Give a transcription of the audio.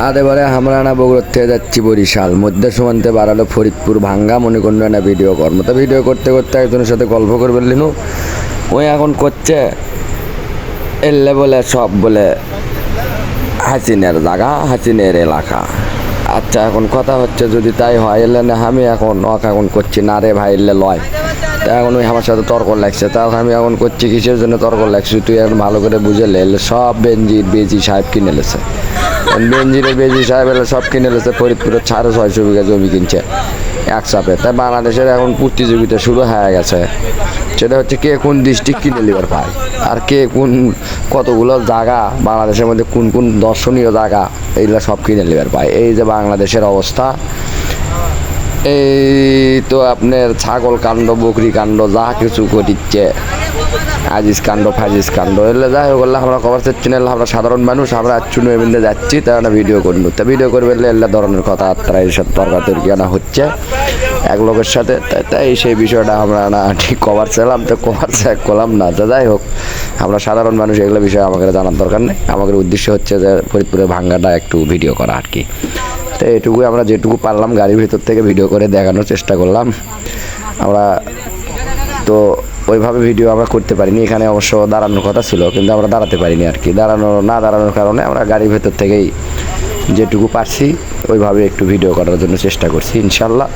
আদেবারে আমরা না বগুড়ার থেকে যাচ্ছি বরিশাল, মধ্যে সীমান্তে বাড়ালো ফরিদপুর ভাঙ্গা মণিকুণ্ড না ভিডিও কর্ম। তো ভিডিও করতে করতে একজনের সাথে গল্প করে বললিনু, ওই এখন করছে এলে বলে সব বলে হাসিনের জায়গা, হাসিনের এলাকা। আচ্ছা এখন কথা হচ্ছে যদি তাই হয় এলে না আমি এখন করছি না রে ভাই এলে লয়। তা এখন ওই আমার সাথে তর্ক লাগছে, তাও আমি এখন করছি কিসের জন্য তর্ক লাগছে তুই এখন ভালো করে বুঝে এলে সব বেঞ্জির বেজি সাহেব কিনে লেছে। বেঞ্জিরের বেজি সাহেব এলে সব কিনে লেছে, ফরিদপুরের 650 বিঘা জমি কিনছে এক চাপে। তাই বাংলাদেশের এখন প্রতিযোগিতা শুরু হয়ে গেছে, সেটা হচ্ছে কে কোন ডিস্ট্রিক্ট কিনে লিবার পায় আর কে কোন কতগুলো জায়গা বাংলাদেশের মধ্যে কোন কোন দর্শনীয় জায়গা এইগুলো সব কিনে লিবার পায়। এই যে বাংলাদেশের অবস্থা, এই তো আপনার ছাগল কাণ্ড বকরি কাণ্ড যা কিছু করিচ্ছে, আজিজ কাণ্ড ফাজিজ কাণ্ড এলে যাই হোক আমরা খবর চাচ্ছি না। আমরা সাধারণ মানুষ, আমরা চুনো এমনিতে যাচ্ছি, তাই আমরা ভিডিও করবো। তা ভিডিও করবে এলে ধরনের কথাবার্তা এর সাথে তর্কাতর্কি আনা হচ্ছে এক লোকের সাথে। তাই সেই বিষয়টা আমরা না ঠিক কভার চাইলাম, তো কভার চেক করলাম না। তো যাই হোক আমরা সাধারণ মানুষ, এগুলো বিষয়ে আমাদের জানার দরকার নেই। আমাদের উদ্দেশ্য হচ্ছে যে ফরিদপুরের ভাঙ্গাটা একটু ভিডিও করা আর কি। তো এটুকুই আমরা যেটুকু পারলাম গাড়ির ভিতর থেকে ভিডিও করে দেখানোর চেষ্টা করলাম। আমরা তো ওইভাবে ভিডিও আমরা করতে পারিনি, এখানে অবশ্য দাঁড়ানোর কথা ছিল কিন্তু আমরা দাঁড়াতে পারিনি আর কি। দাঁড়ানোর কারণে আমরা গাড়ির ভেতর থেকেই যেটুকু পারছি ওইভাবে একটু ভিডিও করার জন্য চেষ্টা করছি। ইনশাল্লাহ